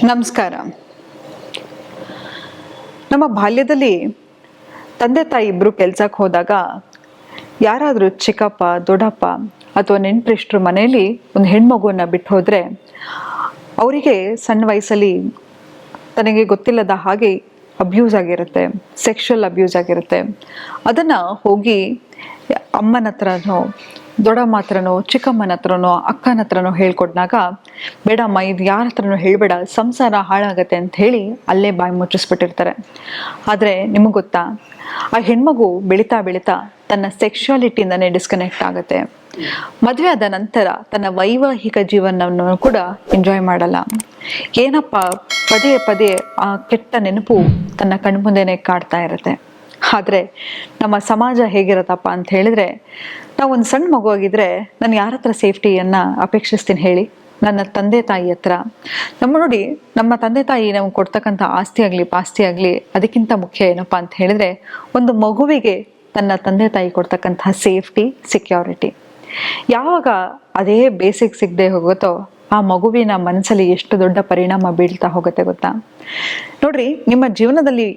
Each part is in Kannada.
ನಮಸ್ಕಾರ. ನಮ್ಮ ಬಾಲ್ಯದಲ್ಲಿ ತಂದೆ ತಾಯಿ ಇಬ್ರು ಕೆಲ್ಸಕ್ಕೆ ಹೋದಾಗ ಯಾರಾದರೂ ಚಿಕ್ಕಪ್ಪ ದೊಡ್ಡಪ್ಪ ಅಥವಾ ನೆಂಟರಿಷ್ಟರು ಮನೆಯಲ್ಲಿ ಒಂದು ಹೆಣ್ಮಗುವನ್ನ ಬಿಟ್ಟು ಹೋದರೆ ಅವರಿಗೆ ಸಣ್ಣ ವಯಸ್ಸಲ್ಲಿ ತನಗೆ ಗೊತ್ತಿಲ್ಲದ ಹಾಗೆ ಅಬ್ಯೂಸ್ ಆಗಿರುತ್ತೆ, ಸೆಕ್ಷುವಲ್ ಅಬ್ಯೂಸ್ ಆಗಿರುತ್ತೆ. ಅದನ್ನು ಹೋಗಿ ಅಮ್ಮನ ಹತ್ರನೋ ದೊಡ್ಡಮ್ಮ ಹತ್ರನೋ ಚಿಕ್ಕಮ್ಮನ ಹತ್ರನೋ ಅಕ್ಕನ ಹತ್ರನೋ ಹೇಳ್ಕೊಟ್ಟಾಗ, ಬೇಡಮ್ಮ ಇದು ಯಾರ ಹತ್ರನೋ ಹೇಳಬೇಡ, ಸಂಸಾರ ಹಾಳಾಗತ್ತೆ ಅಂತ ಹೇಳಿ ಅಲ್ಲೇ ಬಾಯಿ ಮುಚ್ಚಿಸ್ಬಿಟ್ಟಿರ್ತಾರೆ. ಆದರೆ ನಿಮಗೆ ಗೊತ್ತಾ, ಆ ಹೆಣ್ಮಗು ಬೆಳೀತಾ ಬೆಳೀತಾ ತನ್ನ ಸೆಕ್ಷುಯಾಲಿಟಿಯಿಂದನೇ ಡಿಸ್ಕನೆಕ್ಟ್ ಆಗುತ್ತೆ. ಮದುವೆ ಆದ ನಂತರ ತನ್ನ ವೈವಾಹಿಕ ಜೀವನವನ್ನು ಕೂಡ ಎಂಜಾಯ್ ಮಾಡಲ್ಲ. ಏನಪ್ಪ ಪದೇ ಪದೇ ಆ ಕೆಟ್ಟ ನೆನಪು ತನ್ನ ಕಣ್ಮುಂದೆನೇ ಕಾಡ್ತಾ ಇರುತ್ತೆ. ಆದರೆ ನಮ್ಮ ಸಮಾಜ ಹೇಗಿರತ್ತಪ್ಪ ಅಂತ ಹೇಳಿದ್ರೆ, ನಾವು ಒಂದು ಸಣ್ಣ ಮಗು ಆಗಿದ್ರೆ ನಾನು ಯಾರ ಹತ್ರ ಸೇಫ್ಟಿಯನ್ನು ಅಪೇಕ್ಷಿಸ್ತೀನಿ ಹೇಳಿ? ನನ್ನ ತಂದೆ ತಾಯಿ ಹತ್ರ. ನೋಡಿ, ನಮ್ಮ ತಂದೆ ತಾಯಿ ನಮ್ಗೆ ಕೊಡ್ತಕ್ಕಂಥ ಆಸ್ತಿ ಆಗಲಿ ಪಾಸ್ತಿ ಆಗಲಿ ಅದಕ್ಕಿಂತ ಮುಖ್ಯ ಏನಪ್ಪ ಅಂತ ಹೇಳಿದ್ರೆ, ಒಂದು ಮಗುವಿಗೆ ತನ್ನ ತಂದೆ ತಾಯಿ ಕೊಡ್ತಕ್ಕಂಥ ಸೇಫ್ಟಿ, ಸೆಕ್ಯೂರಿಟಿ. ಯಾವಾಗ ಅದೇ ಬೇಸಿಕ್ ಸಿಗದೆ ಹೋಗುತ್ತೋ ಆ ಮಗುವಿನ ಮನಸ್ಸಲ್ಲಿ ಎಷ್ಟು ದೊಡ್ಡ ಪರಿಣಾಮ ಬೀಳ್ತಾ ಹೋಗುತ್ತೆ ಗೊತ್ತಾ? ನೋಡ್ರಿ, ನಿಮ್ಮ ಜೀವನದಲ್ಲಿ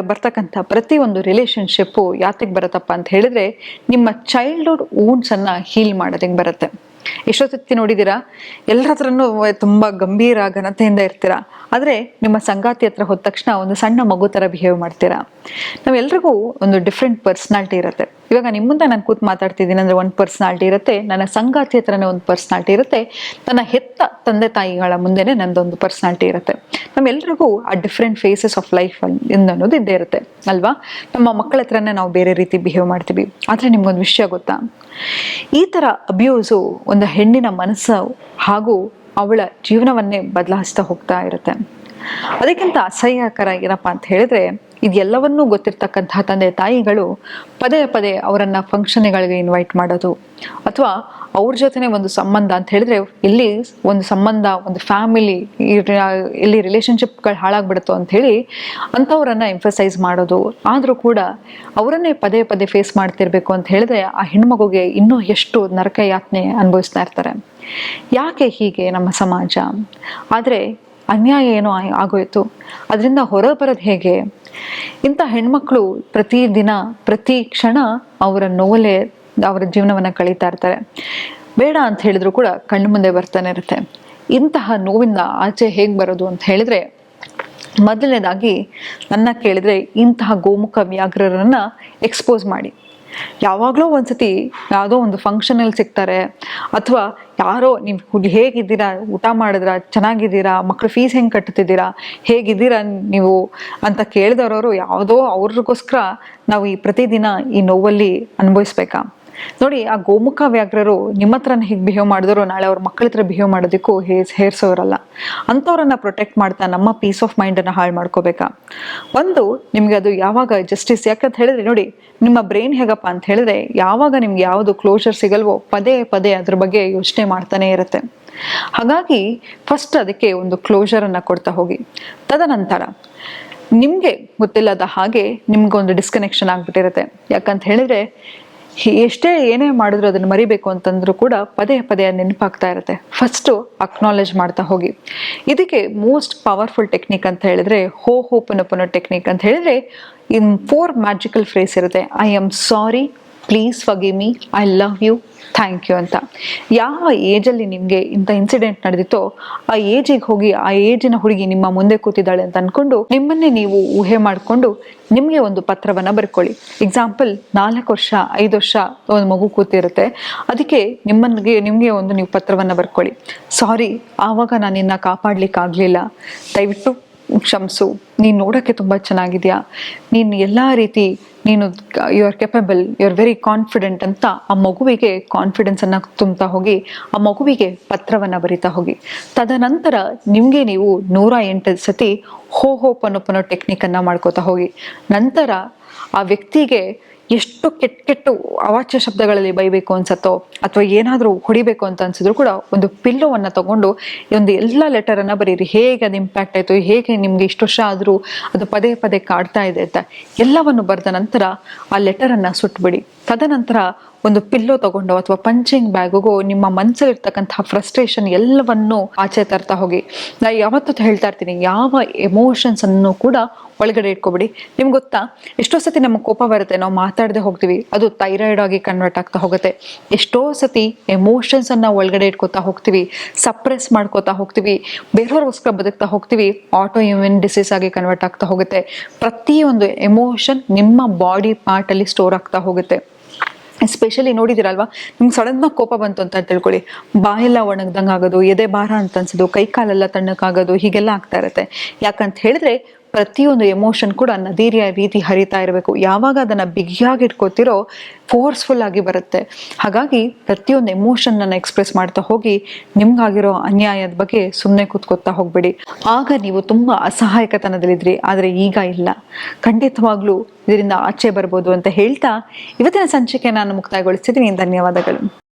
ಬರ್ತಕ್ಕಂಥ ಪ್ರತಿಯೊಂದು ರಿಲೇಶನ್ಶಿಪ್ಪು ಯಾತಕ್ಕೆ ಬರುತ್ತಪ್ಪ ಅಂತ ಹೇಳಿದ್ರೆ, ನಿಮ್ಮ ಚೈಲ್ಡ್ಹುಡ್ ವೂಂಡ್ಸನ್ನು ಹೀಲ್ ಮಾಡೋದಕ್ಕೆ ಬರುತ್ತೆ. ಎಷ್ಟೊತ್ತಿ ನೋಡಿದ್ದೀರಾ, ಎಲ್ಲರ ಹತ್ರನೂ ತುಂಬ ಗಂಭೀರ ಘನತೆಯಿಂದ ಇರ್ತೀರಾ, ಆದರೆ ನಿಮ್ಮ ಸಂಗಾತಿ ಹತ್ರ ಹೋದ ತಕ್ಷಣ ಒಂದು ಸಣ್ಣ ಮಗು ಥರ ಬಿಹೇವ್ ಮಾಡ್ತೀರಾ. ನಾವೆಲ್ರಿಗೂ ಒಂದು ಡಿಫ್ರೆಂಟ್ ಪರ್ಸ್ನಾಲಿಟಿ ಇರುತ್ತೆ. ಇವಾಗ ನಿಮ್ಮ ಮುಂದೆ ನಾನು ಕೂತು ಮಾತಾಡ್ತಿದ್ದೀನಿ ಅಂದರೆ ಒಂದು ಪರ್ಸ್ನಾಲಿಟಿ ಇರುತ್ತೆ, ನನ್ನ ಸಂಗಾತಿ ಹತ್ರನೇ ಒಂದು ಪರ್ಸ್ನಾಲಿಟಿ ಇರುತ್ತೆ, ನನ್ನ ಹೆತ್ತ ತಂದೆ ತಾಯಿಗಳ ಮುಂದೆನೇ ನನ್ನದೊಂದು ಪರ್ಸ್ನಾಲಿಟಿ ಇರುತ್ತೆ. ನಮ್ಮೆಲ್ರಿಗೂ ಆ ಡಿಫ್ರೆಂಟ್ ಫೇಸಸ್ ಆಫ್ ಲೈಫ್ ಅನ್ನೋದು ಇದ್ದೇ ಇರುತ್ತೆ ಅಲ್ವಾ? ನಮ್ಮ ಮಕ್ಕಳ ಹತ್ರನೇ ನಾವು ಬೇರೆ ರೀತಿ ಬಿಹೇವ್ ಮಾಡ್ತೀವಿ. ಆದರೆ ನಿಮ್ಗೊಂದು ವಿಷಯ ಗೊತ್ತಾ, ಈ ಥರ ಅಬ್ಯೂಸು ಒಂದು ಹೆಣ್ಣಿನ ಮನಸ್ಸು ಹಾಗೂ ಅವಳ ಜೀವನವನ್ನೇ ಬದಲಾಯಿಸ್ತಾ ಹೋಗ್ತಾ ಇರುತ್ತೆ. ಅದಕ್ಕಿಂತ ಅಸಹ್ಯಕರ ಏನಪ್ಪ ಅಂತ ಹೇಳಿದ್ರೆ, ಇದೆಲ್ಲವನ್ನೂ ಗೊತ್ತಿರ್ತಕ್ಕಂಥ ತಂದೆ ತಾಯಿಗಳು ಪದೇ ಪದೇ ಅವರನ್ನು ಫಂಕ್ಷನ್ಗಳಿಗೆ ಇನ್ವೈಟ್ ಮಾಡೋದು, ಅಥವಾ ಅವ್ರ ಜೊತೆನೇ ಒಂದು ಸಂಬಂಧ ಅಂತ ಹೇಳಿದ್ರೆ, ಇಲ್ಲಿ ಒಂದು ಸಂಬಂಧ, ಒಂದು ಫ್ಯಾಮಿಲಿ, ಇಲ್ಲಿ ರಿಲೇಷನ್ಶಿಪ್ಗಳು ಹಾಳಾಗ್ಬಿಡುತ್ತೋ ಅಂಥೇಳಿ ಅಂಥವ್ರನ್ನು ಎಂಫಸೈಸ್ ಮಾಡೋದು. ಆದರೂ ಕೂಡ ಅವರನ್ನೇ ಪದೇ ಪದೇ ಫೇಸ್ ಮಾಡ್ತಿರ್ಬೇಕು ಅಂತ ಹೇಳಿದ್ರೆ ಆ ಹೆಣ್ಮಗುಗೆ ಇನ್ನೂ ಎಷ್ಟು ನರಕ ಯಾತನೆ ಅನುಭವಿಸ್ತಾ ಇರ್ತಾರೆ. ಯಾಕೆ ಹೀಗೆ ನಮ್ಮ ಸಮಾಜ? ಆದರೆ ಅನ್ಯಾಯ ಏನೋ ಆಗೋಯ್ತು, ಅದರಿಂದ ಹೊರ ಬರೋದು ಹೇಗೆ? ಇಂಥ ಹೆಣ್ಮಕ್ಳು ಪ್ರತಿದಿನ ಪ್ರತಿ ಕ್ಷಣ ಅವರ ನೋವಲ್ಲೇ ಅವರ ಜೀವನವನ್ನು ಕಳೀತಾ ಇರ್ತಾರೆ. ಬೇಡ ಅಂತ ಹೇಳಿದ್ರು ಕೂಡ ಕಣ್ಣು ಮುಂದೆ ಬರ್ತಾನೆ ಇರುತ್ತೆ. ಇಂತಹ ನೋವಿಂದ ಆಚೆ ಹೇಗೆ ಬರೋದು ಅಂತ ಹೇಳಿದ್ರೆ, ಮೊದಲನೇದಾಗಿ ನನ್ನ ಕೇಳಿದ್ರೆ ಇಂತಹ ಗೋಮುಖ ವ್ಯಾಘ್ರರನ್ನ ಎಕ್ಸ್ಪೋಸ್ ಮಾಡಿ. ಯಾವಾಗಲೂ ಒಂದ್ಸತಿ ಯಾವುದೋ ಒಂದು ಫಂಕ್ಷನಲ್ಲಿ ಸಿಗ್ತಾರೆ, ಅಥವಾ ಯಾರೋ ನೀವು ಹೇಗಿದ್ದೀರಾ, ಊಟ ಮಾಡಿದ್ರಾ, ಚೆನ್ನಾಗಿದ್ದೀರಾ, ಮಕ್ಕಳು ಫೀಸ್ ಹೆಂಗೆ ಕಟ್ತಿದ್ದೀರಾ, ಹೇಗಿದ್ದೀರಾ ನೀವು ಅಂತ ಕೇಳಿದವರು ಯಾವುದೋ ಅವ್ರಿಗೋಸ್ಕರ ನಾವು ಈ ಪ್ರತಿದಿನ ಈ ನೋವಲ್ಲಿ ಅನುಭವಿಸ್ಬೇಕಾ? ನೋಡಿ, ಆ ಗೋಮುಖ ವ್ಯಾಘ್ರರು ನಿಮ್ಮ ಹತ್ರನ ಹೀಗೆ ಬಿಹೇವ್ ಮಾಡಿದ್ರು ನಾಳೆ ಅವ್ರ ಮಕ್ಕಳ ಹತ್ರ ಬಿಹೇವ್ ಮಾಡೋದಕ್ಕೂ ಹೇರ್ಸೋರಲ್ಲ. ಅಂಥವ್ರನ್ನ ಪ್ರೊಟೆಕ್ಟ್ ಮಾಡ್ತಾ ನಮ್ಮ ಪೀಸ್ ಆಫ್ ಮೈಂಡನ್ನು ಹಾಳು ಮಾಡ್ಕೋಬೇಕಾ? ಒಂದು, ನಿಮ್ಗೆ ಅದು ಯಾವಾಗ ಜಸ್ಟಿಸ್, ಯಾಕಂತ ಹೇಳಿದ್ರೆ ನೋಡಿ, ನಿಮ್ಮ ಬ್ರೈನ್ ಹೇಗಪ್ಪ ಅಂತ ಹೇಳಿದ್ರೆ, ಯಾವಾಗ ನಿಮ್ಗೆ ಯಾವುದು ಕ್ಲೋಜರ್ ಸಿಗಲ್ವೋ ಪದೇ ಪದೇ ಅದ್ರ ಬಗ್ಗೆ ಯೋಚನೆ ಮಾಡ್ತಾನೆ ಇರುತ್ತೆ. ಹಾಗಾಗಿ ಫಸ್ಟ್ ಅದಕ್ಕೆ ಒಂದು ಕ್ಲೋಜರನ್ನು ಕೊಡ್ತಾ ಹೋಗಿ. ತದನಂತರ ನಿಮಗೆ ಗೊತ್ತಿಲ್ಲದ ಹಾಗೆ ನಿಮ್ಗೊಂದು ಡಿಸ್ಕನೆಕ್ಷನ್ ಆಗ್ಬಿಟ್ಟಿರುತ್ತೆ. ಯಾಕಂತ ಹೇಳಿದ್ರೆ, ಎಷ್ಟೇ ಏನೇ ಮಾಡಿದ್ರು ಅದನ್ನು ಮರಿಬೇಕು ಅಂತಂದ್ರೂ ಕೂಡ ಪದೇ ಪದೇ ನೆನಪಾಗ್ತಾ ಇರುತ್ತೆ. ಫಸ್ಟು ಅಕ್ನಾಲೇಜ್ ಮಾಡ್ತಾ ಹೋಗಿ. ಇದಕ್ಕೆ ಮೋಸ್ಟ್ ಪವರ್ಫುಲ್ ಟೆಕ್ನಿಕ್ ಅಂತ ಹೇಳಿದ್ರೆ ಹೋಪನೊಪನೋ ಟೆಕ್ನಿಕ್ ಅಂತ ಹೇಳಿದ್ರೆ, ಇನ್ 4 ಮ್ಯಾಜಿಕಲ್ ಫ್ರೇಸ್ ಇರುತ್ತೆ. I am sorry, please forgive me, I love you, thank you ಅಂತ. ಯಾವ ಏಜಲ್ಲಿ ನಿಮಗೆ ಇಂಥ ಇನ್ಸಿಡೆಂಟ್ ನಡೆದಿತ್ತೋ ಆ ಏಜಿಗೆ ಹೋಗಿ ಆ ಏಜಿನ ಹುಡುಗಿ ನಿಮ್ಮ ಮುಂದೆ ಕೂತಿದ್ದಾಳೆ ಅಂತ ಅಂದ್ಕೊಂಡು ನಿಮ್ಮನ್ನೇ ನೀವು ಊಹೆ ಮಾಡಿಕೊಂಡು ನಿಮಗೆ ಒಂದು ಪತ್ರವನ್ನು ಬರ್ಕೊಳ್ಳಿ. ಎಕ್ಸಾಂಪಲ್, 4 ವರ್ಷ 5 ವರ್ಷ ಒಂದು ಮಗು ಕೂತಿರುತ್ತೆ, ಅದಕ್ಕೆ ನಿಮಗೆ ಒಂದು ನೀವು ಪತ್ರವನ್ನು ಬರ್ಕೊಳ್ಳಿ. ಸಾರಿ, ಆವಾಗ ನಾನು ನಿನ್ನ ಕಾಪಾಡಲಿಕ್ಕಾಗಲಿಲ್ಲ, ದಯವಿಟ್ಟು ಕ್ಷಮಿಸು, ನೀನು ನೋಡೋಕ್ಕೆ ತುಂಬ ಚೆನ್ನಾಗಿದೆಯಾ, ನೀನು ಎಲ್ಲ ರೀತಿ you are capable, you are very confident ಅಂತ ಆ ಮಗುವಿಗೆ ಕಾನ್ಫಿಡೆನ್ಸನ್ನು ತುಂಬ್ತಾ ಹೋಗಿ ಆ ಮಗುವಿಗೆ ಪತ್ರವನ್ನು ಬರಿತಾ ಹೋಗಿ. ತದನಂತರ ನಿಮಗೆ ನೀವು 108 ಸತಿ ಹೋಪನೊಪನೋ ಟೆಕ್ನಿಕನ್ನು ಮಾಡ್ಕೋತಾ ಹೋಗಿ. ನಂತರ ಆ ವ್ಯಕ್ತಿಗೆ ಎಷ್ಟು ಕೆಟ್ಟ ಅವಾಚ್ಯ ಶಬ್ದಗಳಲ್ಲಿ ಬೈಬೇಕು ಅನ್ಸತ್ತೋ ಅಥವಾ ಏನಾದರೂ ಹೊಡಿಬೇಕು ಅಂತ ಅನ್ಸಿದ್ರು ಕೂಡ ಒಂದು ಪಿಲ್ಲೋವನ್ನು ತಗೊಂಡು ಒಂದು ಎಲ್ಲ ಲೆಟರನ್ನು ಬರೀರಿ. ಹೇಗೆ ಅದು ಇಂಪ್ಯಾಕ್ಟ್ ಆಯಿತು, ಹೇಗೆ ನಿಮಗೆ ಇಷ್ಟು ವರ್ಷ ಆದರೂ ಅದು ಪದೇ ಪದೇ ಕಾಡ್ತಾ ಇದೆ ಅಂತ ಎಲ್ಲವನ್ನು ಬರೆದ ನಂತರ ಆ ಲೆಟರನ್ನು ಸುಟ್ಬಿಡಿ. ತದನಂತರ ಒಂದು ಪಿಲ್ಲೋ ತಗೊಂಡು ಅಥವಾ ಪಂಚಿಂಗ್ ಬ್ಯಾಗಿಗೂ ನಿಮ್ಮ ಮನಸ್ಸಲ್ಲಿರ್ತಕ್ಕಂತಹ ಫ್ರಸ್ಟ್ರೇಷನ್ ಎಲ್ಲವನ್ನು ಆಚೆ ತರ್ತಾ ಹೋಗಿ. ನಾ ಯಾವತ್ತೂ ಹೇಳ್ತಾ ಇರ್ತೀನಿ, ಯಾವ ಎಮೋಷನ್ಸ್ ಅನ್ನು ಕೂಡ ಒಳಗಡೆ ಇಟ್ಕೊಬಿಡಿ. ನಿಮ್ಗೆ ಗೊತ್ತಾ, ಎಷ್ಟೋ ಸತಿ ನಮಗೆ ಕೋಪ ಬರುತ್ತೆ, ನಾವು ಮಾತಾಡದೆ ಹೋಗ್ತೀವಿ, ಅದು ಥೈರಾಯ್ಡ್ ಆಗಿ ಕನ್ವರ್ಟ್ ಆಗ್ತಾ ಹೋಗುತ್ತೆ. ಎಷ್ಟೋ ಸತಿ ಎಮೋಷನ್ಸ್ ಅನ್ನ ಒಳಗಡೆ ಇಟ್ಕೋತಾ ಹೋಗ್ತೀವಿ, ಸಪ್ರೆಸ್ ಮಾಡ್ಕೋತಾ ಹೋಗ್ತೀವಿ, ಬೇರೆಯವ್ರಿಗೋಸ್ಕರ ಬದುಕ್ತಾ ಹೋಗ್ತೀವಿ, ಆಟೋ ಇಮ್ಯೂನ್ ಡಿಸೀಸ್ ಆಗಿ ಕನ್ವರ್ಟ್ ಆಗ್ತಾ ಹೋಗುತ್ತೆ. ಪ್ರತಿಯೊಂದು ಎಮೋಷನ್ ನಿಮ್ಮ ಬಾಡಿ ಪಾರ್ಟ್ ಅಲ್ಲಿ ಸ್ಟೋರ್ ಆಗ್ತಾ ಹೋಗುತ್ತೆ. ಎಸ್ಪೆಷಲಿ ನೋಡಿದಿರಲ್ವಾ, ನಿಮ್ಗೆ ಸಡನ್ನಾಗಿ ಕೋಪ ಬಂತು ಅಂತ ತಿಳ್ಕೊಳ್ಳಿ, ಬಾಯೆಲ್ಲ ಒಣಗ್ದಂಗೆ ಆಗೋದು, ಎದೆ ಭಾರ ಅಂತ ಅನ್ಸೋದು, ಕೈ ಕಾಲೆಲ್ಲ ತಣ್ಣಕ್ಕಾಗೋದು, ಹೀಗೆಲ್ಲ ಆಗ್ತಾ ಇರುತ್ತೆ. ಯಾಕಂತ ಹೇಳಿದ್ರೆ ಪ್ರತಿಯೊಂದು ಎಮೋಷನ್ ಕೂಡ ನದಿಯ ರೀತಿ ಹರಿತಾ ಇರಬೇಕು. ಯಾವಾಗ ಅದನ್ನ ಬಿಗಿಯಾಗಿ ಇಟ್ಕೋತಿರೋ ಫೋರ್ಸ್ಫುಲ್ ಆಗಿ ಬರುತ್ತೆ. ಹಾಗಾಗಿ ಪ್ರತಿಯೊಂದು ಎಮೋಷನ್ ಅನ್ನ ಎಕ್ಸ್ಪ್ರೆಸ್ ಮಾಡ್ತಾ ಹೋಗಿ, ನಿಮ್ಗಾಗಿರೋ ಅನ್ಯಾಯದ ಬಗ್ಗೆ ಸುಮ್ಮನೆ ಕೂತ್ಕೋತಾ ಹೋಗ್ಬೇಡಿ. ಆಗ ನೀವು ತುಂಬಾ ಅಸಹಾಯಕತನದಲ್ಲಿದ್ರಿ, ಆದ್ರೆ ಈಗ ಇಲ್ಲ. ಖಂಡಿತವಾಗ್ಲೂ ಇದರಿಂದ ಆಚೆ ಬರ್ಬೋದು ಅಂತ ಹೇಳ್ತಾ ಇವತ್ತಿನ ಸಂಚಿಕೆ ನಾನು ಮುಕ್ತಾಯಗೊಳಿಸ್ತಿದ್ದೀನಿ. ಧನ್ಯವಾದಗಳು.